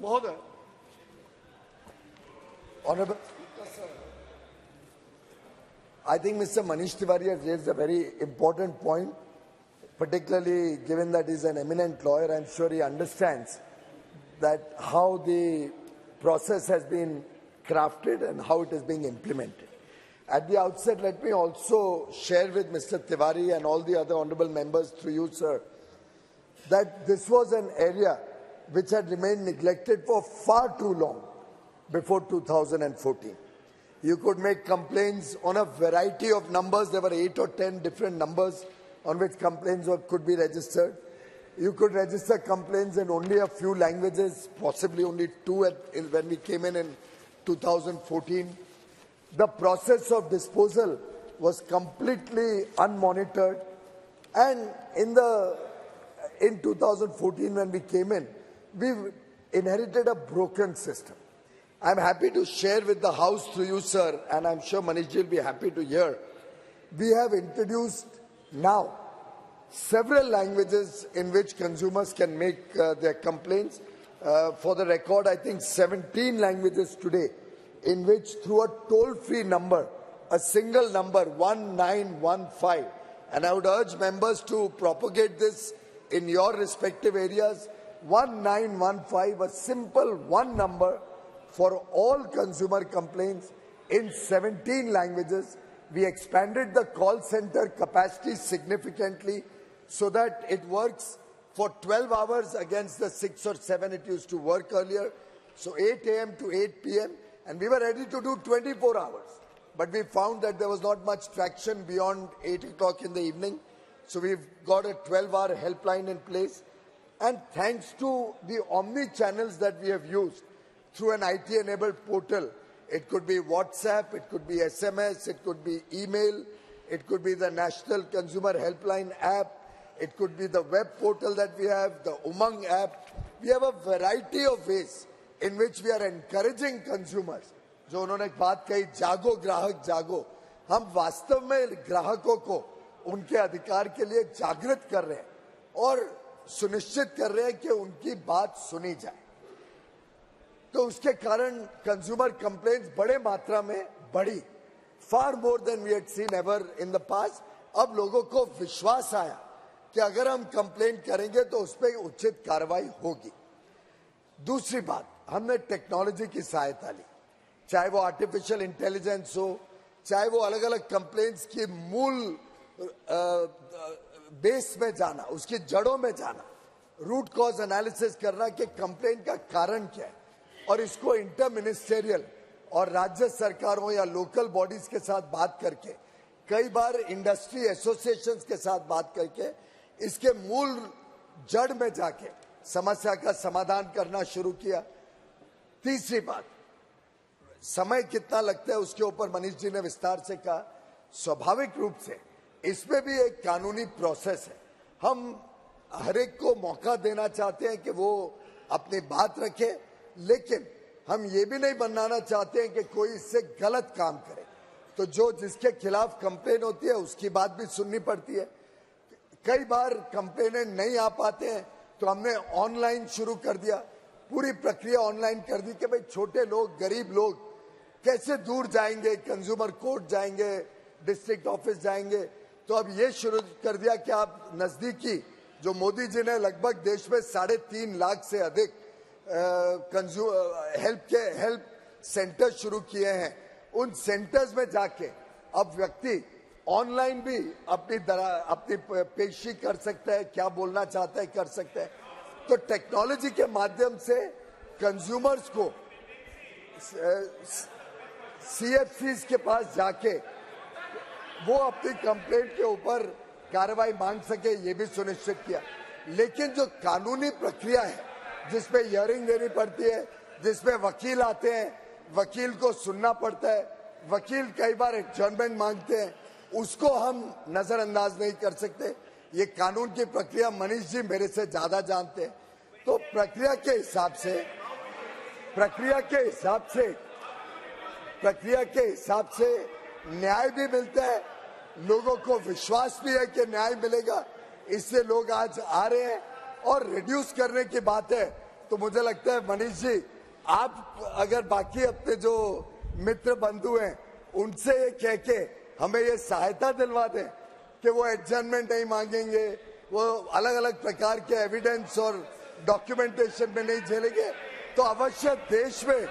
महोदय, Honorable, I think Mr. Manish Tiwari has raised a very important point, particularly given that he's an eminent lawyer. I'm sure he understands that how the process has been crafted and how it is being implemented. At the outset, let me also share with Mr. Tiwari and all the other honorable members through you, sir, that this was an area which had remained neglected for far too long before 2014. You could make complaints on a variety of numbers. There were 8 or 10 different numbers on which complaints could be registered. You could register complaints in only a few languages, possibly only 2 when we came in 2014. The process of disposal was completely unmonitored, and in 2014 when we came in, we inherited a broken system. I'm happy to share with the House through you, sir, and I'm sure Manish will be happy to hear. We have introduced now several languages in which consumers can make their complaints. For the record, I think 17 languages today in which through a toll-free number, a single number, 1915, and I would urge members to propagate this in your respective areas, 1915, a simple one number for all consumer complaints in 17 languages. We expanded the call center capacity significantly so that it works for 12 hours against the 6 or 7 it used to work earlier. So 8 a.m. to 8 p.m. and we were ready to do 24 hours. But we found that there was not much traction beyond 8 o'clock in the evening. So we've got a 12-hour helpline in place. And thanks to the omni-channels that we have used through an IT-enabled portal, it could be WhatsApp, it could be SMS, it could be email, it could be the National Consumer Helpline app, it could be the web portal that we have, the Umang app. We have a variety of ways in which we are encouraging consumers. जो उन्होंने एक बात कही, जागो ग्राहक जागो, हम वास्तव में ग्राहकों को उनके अधिकार के लिए जागृत कर रहे हैं और सुनिश्चित कर रहे हैं कि उनकी बात सुनी जाए. तो उसके कारण कंज्यूमर कंप्लेंट्स बड़े मात्रा में बढ़ी, far more than we had seen ever in the past. अब लोगों को विश्वास आया कि अगर हम कंप्लेंट करेंगे तो उस पर उचित कार्रवाई होगी. दूसरी बात, हमने टेक्नोलॉजी की सहायता ली, चाहे वो आर्टिफिशियल इंटेलिजेंस हो, चाहे वो अलग अलग कंप्लेंट्स की मूल बेस में जाना, उसकी जड़ों में जाना, रूट कॉज एनालिसिस करना कि कंप्लेंट का कारण क्या है, और इसको इंटर मिनिस्टेरियल और राज्य सरकारों या लोकल बॉडीज के साथ बात करके, कई बार इंडस्ट्री एसोसिएशंस के साथ बात करके इसके मूल जड़ में जाके समस्या का समाधान करना शुरू किया. तीसरी बात, समय कितना लगता है उसके ऊपर मनीष जी ने विस्तार से कहा. स्वाभाविक रूप से इसमें भी एक कानूनी प्रोसेस है. हम हर एक को मौका देना चाहते हैं कि वो अपनी बात रखे, लेकिन हम ये भी नहीं बनाना चाहते हैं कि कोई इससे गलत काम करे. तो जो जिसके खिलाफ कंप्लेन होती है उसकी बात भी सुननी पड़ती है. कई बार कंप्लेनेंट नहीं आ पाते हैं तो हमने ऑनलाइन शुरू कर दिया, पूरी प्रक्रिया ऑनलाइन कर दी कि भाई छोटे लोग, गरीब लोग कैसे दूर जाएंगे, कंज्यूमर कोर्ट जाएंगे, डिस्ट्रिक्ट ऑफिस जाएंगे. तो अब ये शुरू कर दिया कि आप नजदीकी, जो मोदी जी ने लगभग देश में 3.5 लाख से अधिक हेल्प सेंटर शुरू किए हैं, उन सेंटर्स में जाके अब व्यक्ति ऑनलाइन भी अपनी पेशी कर सकता है, क्या बोलना चाहता है कर सकता है. तो टेक्नोलॉजी के माध्यम से कंज्यूमर्स को CFCs के पास जाके वो अपनी कंप्लेंट के ऊपर कार्रवाई मांग सके, ये भी सुनिश्चित किया. लेकिन जो कानूनी प्रक्रिया है जिसपे हियरिंग देनी पड़ती है, जिसमें वकील आते हैं, वकील को सुनना पड़ता है, वकील कई बार एडजर्नमेंट मांगते हैं, उसको हम नजरअंदाज नहीं कर सकते. ये कानून की प्रक्रिया मनीष जी मेरे से ज्यादा जानते हैं. तो प्रक्रिया के हिसाब से न्याय भी मिलता है, लोगों को विश्वास भी है कि न्याय मिलेगा, इससे लोग आज आ रहे हैं. और रिड्यूस करने की बात है तो मुझे लगता है मनीष जी, आप अगर बाकी अपने जो मित्र बंधु हैं उनसे ये कह के हमें ये सहायता दिलवा दें कि वो एडजर्नमेंट नहीं मांगेंगे, वो अलग अलग प्रकार के एविडेंस और डॉक्यूमेंटेशन में नहीं झेलेंगे, तो अवश्य देश में,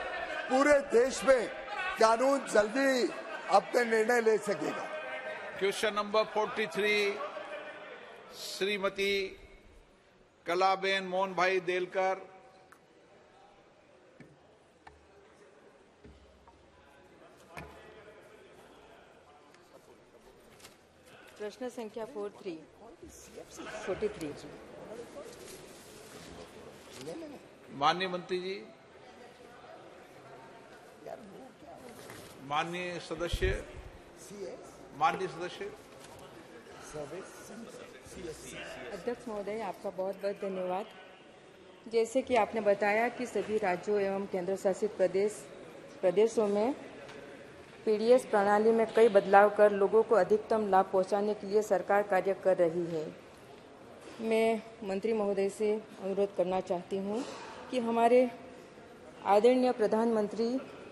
पूरे देश में कानून जल्दी अपने निर्णय ले सकेगा। क्वेश्चन नंबर 43 श्रीमती कलाबेन मोहन भाई देलकर। प्रश्न संख्या 43। माननीय मंत्री जी, माननीय सदस्य, अध्यक्ष महोदय, आपका बहुत बहुत धन्यवाद। जैसे कि आपने बताया कि सभी राज्यों एवं केंद्र शासित प्रदेशों में पीडीएस प्रणाली में कई बदलाव कर लोगों को अधिकतम लाभ पहुंचाने के लिए सरकार कार्य कर रही है। मैं मंत्री महोदय से अनुरोध करना चाहती हूं कि हमारे आदरणीय प्रधानमंत्री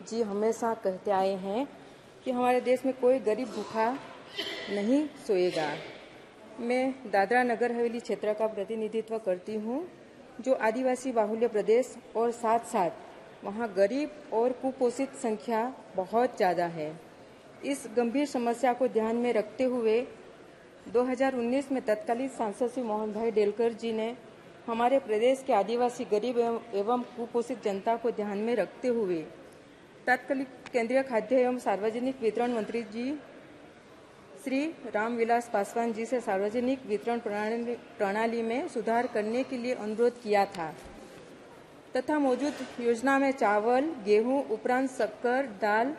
जी हमेशा कहते आए हैं कि हमारे देश में कोई गरीब भूखा नहीं सोएगा। मैं दादरा नगर हवेली क्षेत्र का प्रतिनिधित्व करती हूं, जो आदिवासी बाहुल्य प्रदेश और साथ साथ वहां गरीब और कुपोषित संख्या बहुत ज़्यादा है। इस गंभीर समस्या को ध्यान में रखते हुए 2019 में तत्कालीन सांसद श्री मोहन भाई डेलकर जी ने हमारे प्रदेश के आदिवासी गरीब एवं कुपोषित जनता को ध्यान में रखते हुए तत्कालीन केंद्रीय खाद्य एवं सार्वजनिक वितरण मंत्री जी श्री रामविलास पासवान जी से सार्वजनिक वितरण प्रणाली में सुधार करने के लिए अनुरोध किया था तथा मौजूद योजना में चावल, गेहूं उपरांत शक्कर, दाल,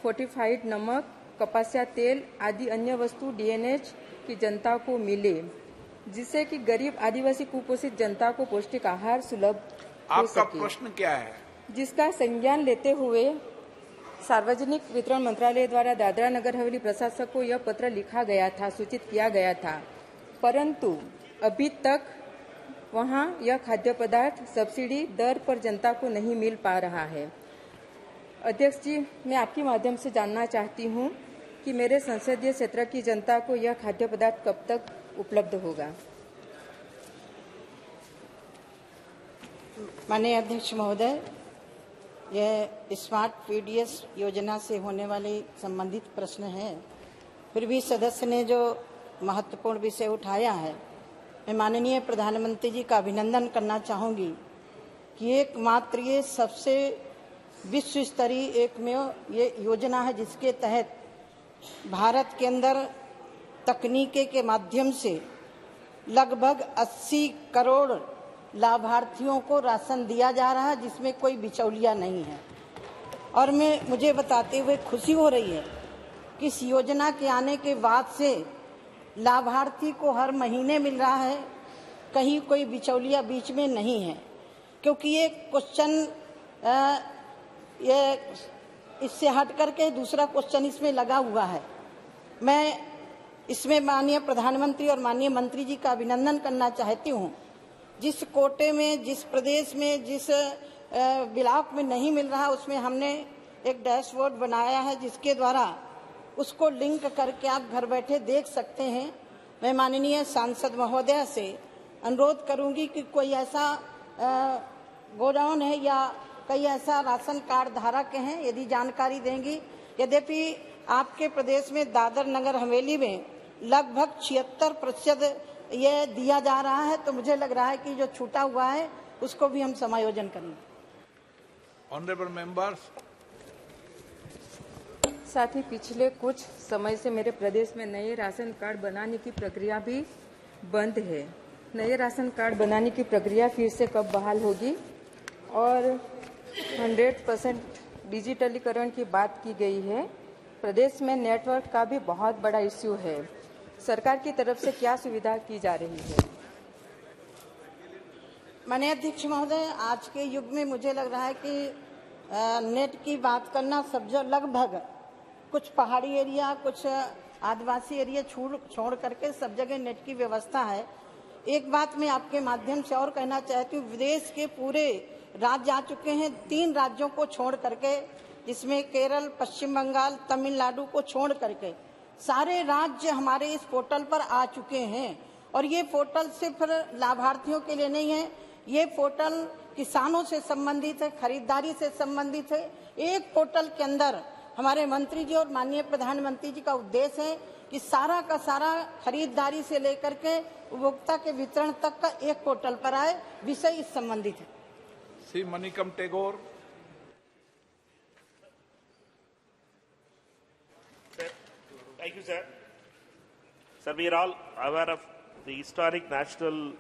फोर्टिफाइड नमक, कपासिया तेल आदि अन्य वस्तु डीएनएच की जनता को मिले, जिससे कि गरीब आदिवासी कुपोषित जनता को पौष्टिक आहार सुलभ हो सके। आपका प्रश्न क्या है? जिसका संज्ञान लेते हुए सार्वजनिक वितरण मंत्रालय द्वारा दादरा नगर हवेली प्रशासक को यह पत्र लिखा गया था, सूचित किया गया था, परंतु अभी तक वहां यह खाद्य पदार्थ सब्सिडी दर पर जनता को नहीं मिल पा रहा है। अध्यक्ष जी, मैं आपके माध्यम से जानना चाहती हूं कि मेरे संसदीय क्षेत्र की जनता को यह खाद्य पदार्थ कब तक उपलब्ध होगा। माननीय अध्यक्ष महोदय, यह स्मार्ट पीडीएस योजना से होने वाले संबंधित प्रश्न है, फिर भी सदस्य ने जो महत्वपूर्ण विषय उठाया है, मैं माननीय प्रधानमंत्री जी का अभिनंदन करना चाहूँगी कि एकमात्र ये सबसे विश्व स्तरीय एकमेव ये योजना है जिसके तहत भारत के अंदर तकनीकी के माध्यम से लगभग 80 करोड़ लाभार्थियों को राशन दिया जा रहा है, जिसमें कोई बिचौलिया नहीं है। और मुझे बताते हुए खुशी हो रही है कि इस योजना के आने के बाद से लाभार्थी को हर महीने मिल रहा है, कहीं कोई बिचौलिया बीच में नहीं है। क्योंकि ये क्वेश्चन ये इससे हट करके दूसरा क्वेश्चन इसमें लगा हुआ है। मैं इसमें माननीय प्रधानमंत्री और माननीय मंत्री जी का अभिनंदन करना चाहती हूँ। जिस कोटे में, जिस प्रदेश में, जिस ब्लॉक में नहीं मिल रहा, उसमें हमने एक डैशबोर्ड बनाया है जिसके द्वारा उसको लिंक करके आप घर बैठे देख सकते हैं। मैं माननीय सांसद महोदय से अनुरोध करूंगी कि कोई ऐसा गोडाउन है या कोई ऐसा राशन कार्ड धारक हैं, यदि जानकारी देंगी। यद्यपि आपके प्रदेश में दादर नगर हवेली में लगभग 76% ये दिया जा रहा है, तो मुझे लग रहा है कि जो छूटा हुआ है उसको भी हम समायोजन करेंगे। ऑनरेबल मेंबर्स, साथ ही पिछले कुछ समय से मेरे प्रदेश में नए राशन कार्ड बनाने की प्रक्रिया भी बंद है। नए राशन कार्ड बनाने की प्रक्रिया फिर से कब बहाल होगी? और 100% डिजिटलीकरण की बात की गई है। प्रदेश में नेटवर्क का भी बहुत बड़ा इश्यू है। सरकार की तरफ से क्या सुविधा की जा रही है? माननीय अध्यक्ष महोदय, आज के युग में मुझे लग रहा है कि नेट की बात करना सब जो लगभग कुछ पहाड़ी एरिया, कुछ आदिवासी एरिया छोड़ करके सब जगह नेट की व्यवस्था है। एक बात मैं आपके माध्यम से और कहना चाहती हूँ, विदेश के पूरे राज्य आ चुके हैं, 3 राज्यों को छोड़ करके, जिसमें केरल, पश्चिम बंगाल, तमिलनाडु को छोड़ करके सारे राज्य हमारे इस पोर्टल पर आ चुके हैं। और ये पोर्टल सिर्फ लाभार्थियों के लिए नहीं है, ये पोर्टल किसानों से संबंधित है, खरीदारी से संबंधित है। एक पोर्टल के अंदर हमारे मंत्री जी और माननीय प्रधानमंत्री जी का उद्देश्य है कि सारा का सारा खरीदारी से लेकर के उपभोक्ता के वितरण तक का एक पोर्टल पर आए। विषय इस संबंधित है। Shri Manickam Tagore. Thank you, sir. Sir, we are all aware of the historic National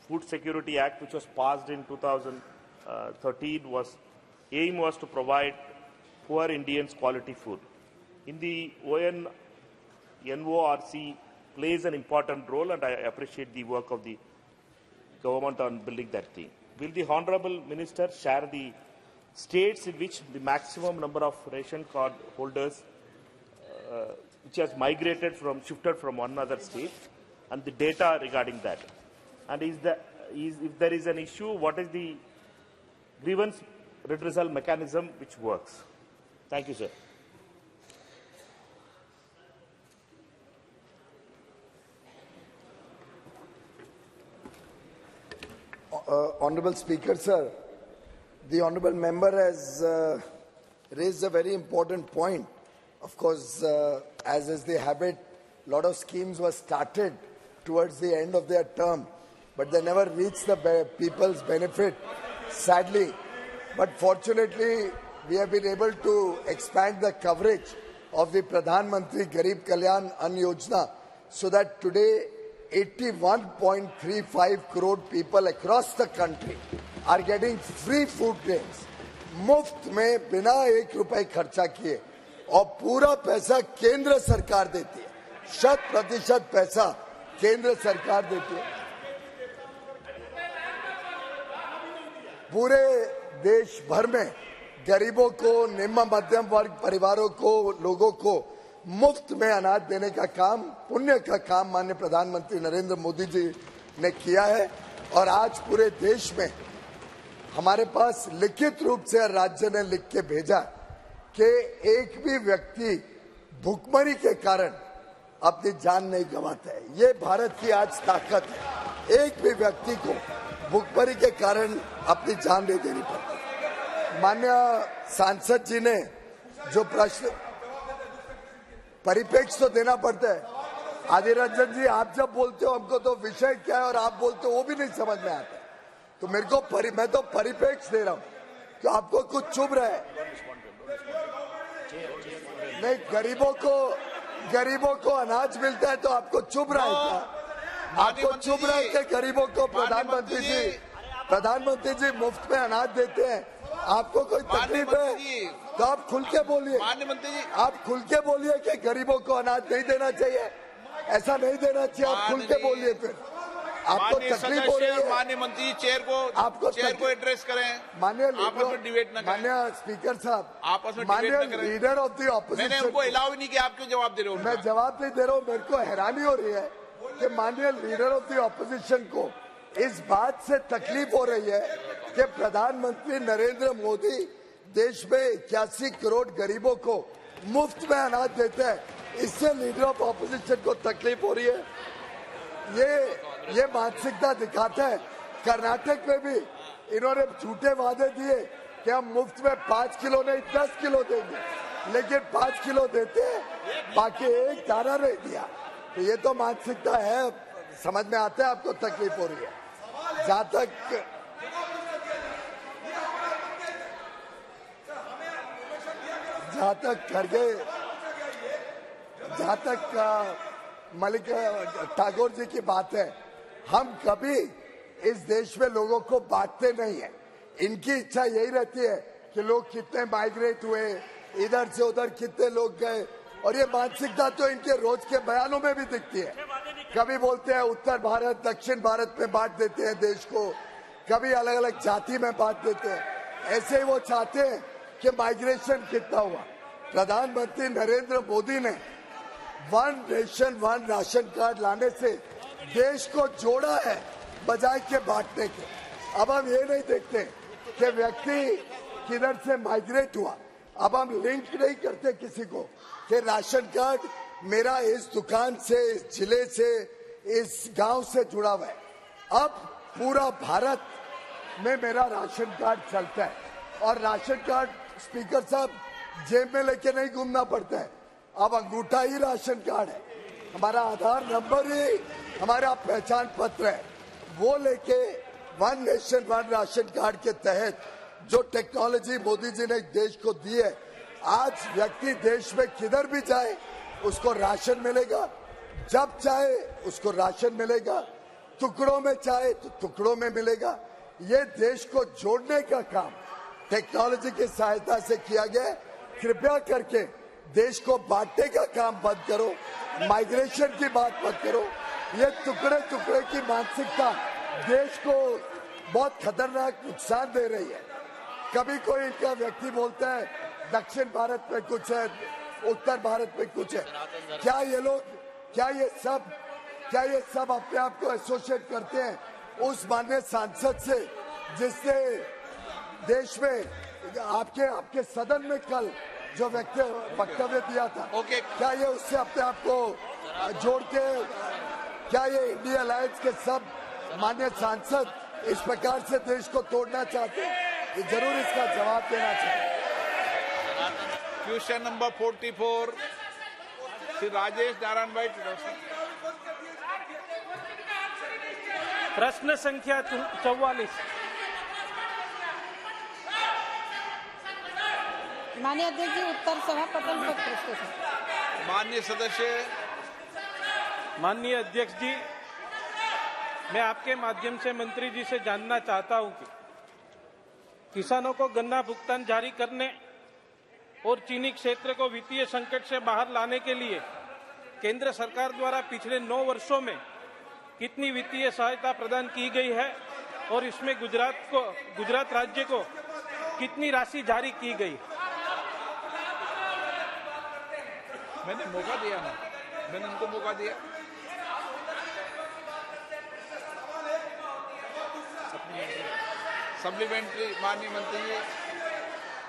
Food Security Act, which was passed in 2013. Aim was to provide poor Indians quality food. In the NORC plays an important role, and I appreciate the work of the government on building that thing. Will the Honorable Minister share the states in which the maximum number of ration card holders which has shifted from one other state, and the data regarding that? And if there is an issue, what is the grievance redressal mechanism which works? Thank you, sir. Honorable Speaker, sir, the Honorable Member has raised a very important point. Of course, as is the habit, a lot of schemes were started towards the end of their term, but they never reached the people's benefit, sadly. But fortunately, we have been able to expand the coverage of the Pradhan Mantri Garib Kalyan Ann Yojana, so that today 81.35 crore people across the country are getting free food grains, मुफ्त में बिना 1 रुपए खर्चा किए, और पूरा पैसा केंद्र सरकार देती है, 100% पैसा केंद्र सरकार देती है। पूरे देश भर में गरीबों को, निम्न मध्यम वर्ग परिवारों को, लोगों को मुफ्त में अनाज देने का काम, पुण्य का काम माननीय प्रधानमंत्री नरेंद्र मोदी जी ने किया है। और आज पूरे देश में हमारे पास लिखित रूप से राज्य ने लिख के भेजा कि एक भी व्यक्ति भूखमरी के कारण अपनी जान नहीं गंवाता है। ये भारत की आज ताकत है, एक भी व्यक्ति को भूखमरी के कारण अपनी जान नहीं देनी पड़ती। माननीय सांसद जी ने जो प्रश्न, परिप्रेक्ष्य तो देना पड़ता है। आदिर रंजन जी, आप जब बोलते हो हमको तो विषय क्या है और आप बोलते हो वो भी नहीं समझ में आता, तो मेरे को मैं तो परिप्रेक्ष्य दे रहा हूँ कि आपको कुछ चुभ रहा है। नहीं, गरीबों को अनाज मिलता है तो आपको चुभ रहा है क्या? आपको चुभ रहा है कि गरीबों को प्रधानमंत्री जी मुफ्त में अनाज देते हैं? आपको कोई तकलीफ है तो आप खुल के बोलिए। आप खुल के बोलिए कि गरीबों को अनाज नहीं देना चाहिए, ऐसा नहीं देना चाहिए। आप खुल के बोलिए। फिर आपको तकलीफ हो रही है, माननीय मंत्री चेयर को एड्रेस करें। माननीय डिबेट न करें। माननीय स्पीकर साहब, आपस में माननीय लीडर ऑफ द ऑपोजिशन, मैंने उनको अलाउ ही नहीं किया, आप क्यों जवाब दे रहे हो? मैं जवाब नहीं दे रहा हूँ। मेरे को हैरानी हो रही है कि माननीय लीडर ऑफ द ऑपोजिशन को इस बात से तकलीफ हो रही है कि प्रधानमंत्री नरेंद्र मोदी देश में 81 करोड़ गरीबों को मुफ्त में अनाज देते हैं। इससे लीडर ऑफ ऑपोजिशन को तकलीफ हो रही है। ये मानसिकता दिखाता है। कर्नाटक में भी इन्होंने झूठे वादे दिए कि हम मुफ्त में 5 किलो नहीं 10 किलो देंगे, लेकिन 5 किलो देते हैं, बाकी एक दाना नहीं दिया। तो ये तो मानसिकता है, समझ में आता है आपको तकलीफ हो रही है। जहां तक मलिक ठाकुर जी की बात है, हम कभी इस देश में लोगों को बांटते नहीं है। इनकी इच्छा यही रहती है कि लोग कितने माइग्रेट हुए, इधर से उधर कितने लोग गए, और ये मानसिकता तो इनके रोज के बयानों में भी दिखती है। कभी बोलते हैं उत्तर भारत दक्षिण भारत में बांट देते हैं देश को, कभी अलग अलग जाति में बांट देते हैं। ऐसे ही वो चाहते हैं कि माइग्रेशन कितना हुआ। प्रधानमंत्री नरेंद्र मोदी ने 1 नेशन 1 राशन कार्ड लाने से देश को जोड़ा है बजाय के बांटने के। अब हम ये नहीं देखते कि व्यक्ति किधर से माइग्रेट हुआ। अब हम लिंक नहीं करते किसी को कि राशन कार्ड मेरा इस दुकान से, इस जिले से, इस गांव से जुड़ा हुआ है। अब पूरा भारत में मेरा राशन कार्ड चलता है और राशन कार्ड स्पीकर साहब जेब में लेके नहीं घूमना पड़ता है। अब अंगूठा ही राशन कार्ड है, हमारा आधार नंबर ही हमारा पहचान पत्र है। वो लेके one nation one ration card के तहत जो टेक्नोलॉजी मोदी जी ने देश को दी है, आज व्यक्ति देश में किधर भी जाए उसको राशन मिलेगा, जब चाहे उसको राशन मिलेगा, टुकड़ों में चाहे तो टुकड़ों में मिलेगा। ये देश को जोड़ने का काम टेक्नोलॉजी की सहायता से किया गया। कृपया करके देश को बांटने का काम बंद करो, माइग्रेशन की बात मत करो। ये टुकड़े टुकड़े की मानसिकता देश को बहुत खतरनाक नुकसान दे रही है। कभी कोई इनका व्यक्ति बोलता है दक्षिण भारत में कुछ है, उत्तर भारत में कुछ है। क्या ये लोग, क्या ये सब अपने आप को एसोसिएट करते हैं उस माननीय सांसद से जिसने देश में आपके सदन में कल जो वक्तव्य दिया था? ओके। क्या ये उससे अपने आप को जोड़ के, क्या ये इंडिया अलायंस के सब माननीय सांसद इस प्रकार से देश को तोड़ना चाहते हैं? ये जरूर इसका जवाब देना चाहिए। क्वेश्चन नंबर 44 श्री राजेश नारायण भाई। प्रश्न संख्या 44। माननीय अध्यक्ष जी, उत्तर सभा पटल पर प्रस्तुत है। माननीय सदस्य। माननीय अध्यक्ष जी, मैं आपके माध्यम से मंत्री जी से जानना चाहता हूं कि किसानों को गन्ना भुगतान जारी करने और चीनी क्षेत्र को वित्तीय संकट से बाहर लाने के लिए केंद्र सरकार द्वारा पिछले 9 वर्षों में कितनी वित्तीय सहायता प्रदान की गई है और इसमें गुजरात राज्य को कितनी राशि जारी की गई? मैंने मौका दिया ना, मैंने उनको मौका दिया। सप्लीमेंट्री माननीय मंत्री जी।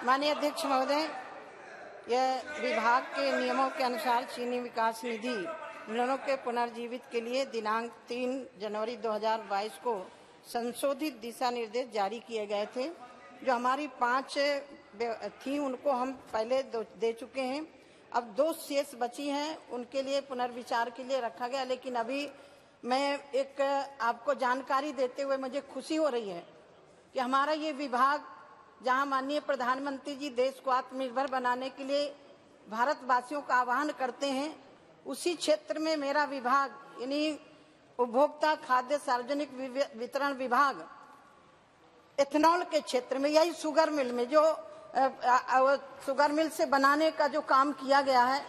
माननीय अध्यक्ष महोदय, यह विभाग के नियमों के अनुसार चीनी विकास निधि मिलों के पुनर्जीवित के लिए दिनांक 3 जनवरी 2022 को संशोधित दिशा निर्देश जारी किए गए थे। जो हमारी 5 थी उनको हम पहले दे चुके हैं। अब 2 शेष बची हैं, उनके लिए पुनर्विचार के लिए रखा गया। लेकिन अभी मैं एक आपको जानकारी देते हुए मुझे खुशी हो रही है कि हमारा ये विभाग, जहां माननीय प्रधानमंत्री जी देश को आत्मनिर्भर बनाने के लिए भारतवासियों का आह्वान करते हैं, उसी क्षेत्र में मेरा विभाग यानी उपभोक्ता खाद्य सार्वजनिक वितरण विभाग एथेनॉल के क्षेत्र में, यही शुगर मिल में जो शुगर मिल से बनाने का जो काम किया गया है,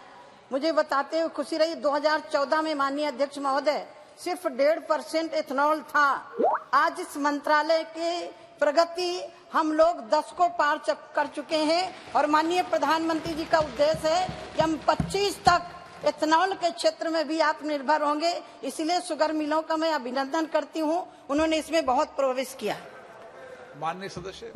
मुझे बताते हुए खुशी रही। 2014 में माननीय अध्यक्ष महोदय सिर्फ 1.5% एथेनॉल था। आज इस मंत्रालय के प्रगति हम लोग 10 को पार कर चुके हैं और माननीय प्रधानमंत्री जी का उद्देश्य है कि हम 25 तक एथेनॉल के क्षेत्र में भी आत्मनिर्भर होंगे। इसलिए शुगर मिलों का मैं अभिनंदन करती हूं, उन्होंने इसमें बहुत प्रोग्रेस किया। माननीय सदस्य।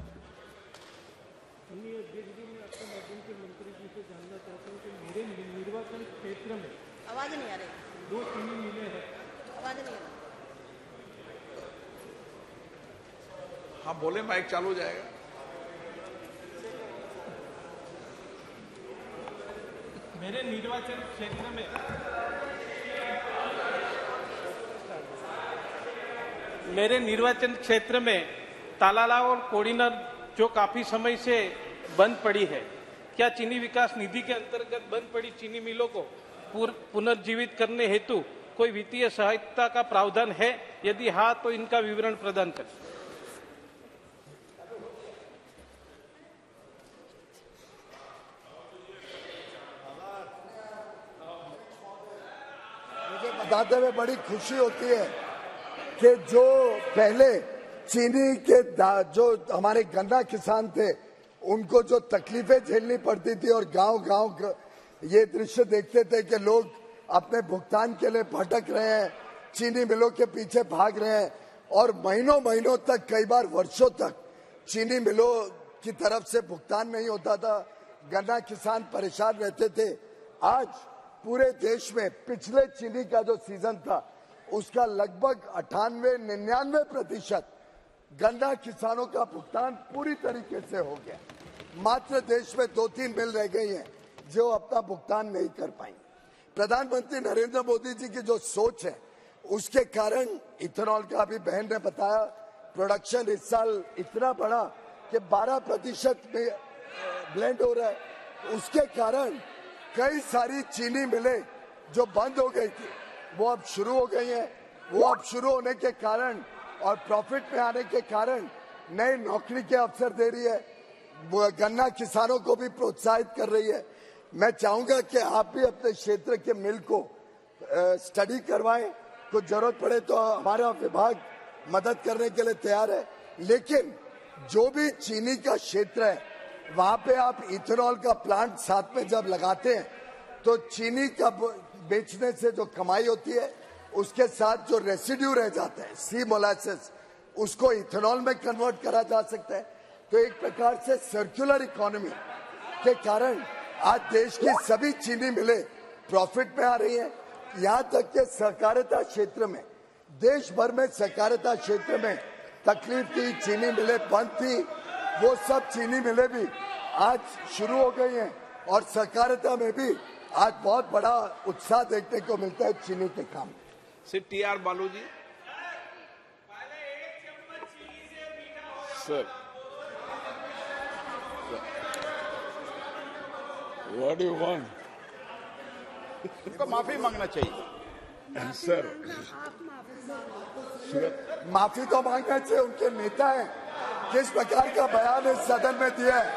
निर्वाचन क्षेत्र में आवाज नहीं आ रही। 2 चीनी मिलें हैं। आवाज नहीं आ रही। हाँ बोले, माइक चालू हो जाएगा। मेरे निर्वाचन क्षेत्र में तालाला और कोडिनर जो काफी समय से बंद पड़ी है, क्या चीनी विकास निधि के अंतर्गत बंद पड़ी चीनी मिलों को पुनर्जीवित करने हेतु कोई वित्तीय सहायता का प्रावधान है? यदि हाँ, तो इनका विवरण प्रदान करें। बताते हुए बड़ी खुशी होती है कि जो पहले चीनी के जो हमारे गन्ना किसान थे, उनको जो तकलीफें झेलनी पड़ती थी और गांव-गांव ये दृश्य देखते थे कि लोग अपने भुगतान के लिए भटक रहे हैं, चीनी मिलों के पीछे भाग रहे हैं और महीनों महीनों तक, कई बार वर्षों तक चीनी मिलों की तरफ से भुगतान नहीं होता था, गन्ना किसान परेशान रहते थे। आज पूरे देश में पिछले चीनी का जो सीजन था उसका लगभग 98-99% गन्ना किसानों का भुगतान पूरी तरीके से हो गया। मात्र देश में 2-3 मिल रह गई हैं जो अपना भुगतान नहीं कर पाई। प्रधानमंत्री नरेंद्र मोदी जी की जो सोच है उसके कारण इथेनॉल का अभी बहन ने बताया, प्रोडक्शन इस साल इतना बढ़ा कि 12% में ब्लेंड हो रहा है। उसके कारण कई सारी चीनी मिलें जो बंद हो गई थी वो अब शुरू हो गई हैं। वो अब शुरू होने के कारण और प्रॉफिट में आने के कारण नई नौकरी के अवसर दे रही है, गन्ना किसानों को भी प्रोत्साहित कर रही है। मैं चाहूंगा कि आप भी अपने क्षेत्र के मिल को स्टडी करवाएं, कुछ जरूरत पड़े तो हमारा विभाग मदद करने के लिए तैयार है। लेकिन जो भी चीनी का क्षेत्र है वहां पे आप इथेनॉल का प्लांट साथ में जब लगाते हैं तो चीनी का बेचने से जो कमाई होती है उसके साथ जो रेसिड्यू रह जाता है सी मोलासेस, उसको इथेनॉल में कन्वर्ट करा जा सकता है। तो एक प्रकार से सर्कुलर इकोनॉमी के कारण आज देश की सभी चीनी मिलें प्रॉफिट में आ रही हैं। यहाँ तक कि सहकारिता क्षेत्र में, देश भर में सहकारिता क्षेत्र में तकलीफ थी, चीनी मिलें बंद थी, वो सब चीनी मिलें भी आज शुरू हो गई हैं और सहकारिता में भी आज बहुत बड़ा उत्साह देखने को मिलता है चीनी के काम। Shri TR. Balu ji. Sir, what do you want? उनको माफी मांगना चाहिए। सर, माफी तो मांगना चाहिए, उनके नेता हैं। किस प्रकार का बयान इस सदन में दिया है,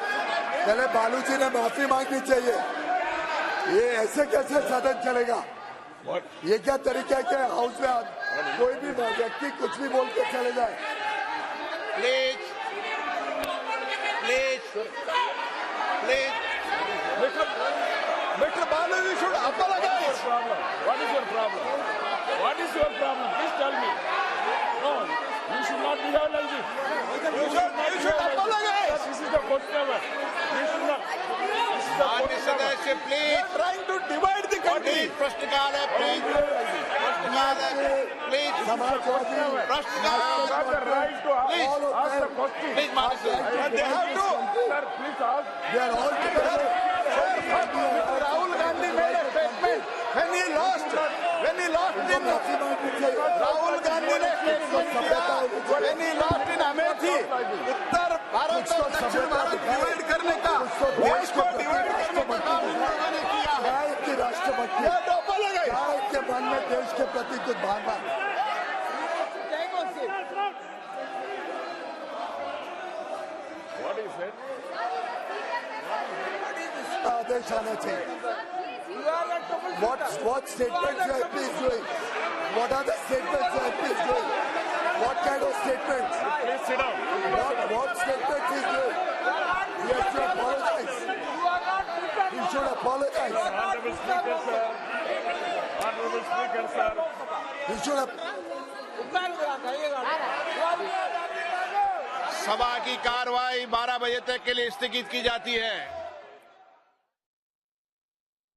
पहले बालू जी ने माफी मांगनी चाहिए। ये ऐसे कैसे सदन चलेगा? ये क्या तरीका है कि हाउस में कोई भी व्यक्ति कुछ भी बोल के चले जाए? Please please please Mr. Balu, you should apologize. What is your problem? What is your problem? Please tell me. No, you should not behave like this. You should apologize. This is the question hour. You should not. माननीय सदस्य please Trying to divide the country. प्रश्नकाल है, please प्रश्नकाल है, please Samajwadi प्रश्नकाल Have the right to ask the question. Please माननीय सदस्य They have to. Sir, please ask. they are all together। Rahul Gandhi made a statement when he lost in Rahul Gandhi ने statement किया when he lost in Amethi, उत्तर भारत और दक्षिण Bharat divide करने का, देश को डिवाइड करने का काम इन लोगों ने किया है। न्याय की राष्ट्रभक्ति, ये तो apologize. न्याय के मन में देश के प्रति कुछ भावना, What is it? आदेश आना चाहिए। What statements your MP is doing? What are the statements your MP is doing? What kind of statements? Please sit down. What statements is doing? He has to apologize. He should apologize. Honorable Speaker, sir. Honorable Speaker, sir. He should have. सभा की कार्रवाई 12 बजे तक के लिए स्थगित की जाती है।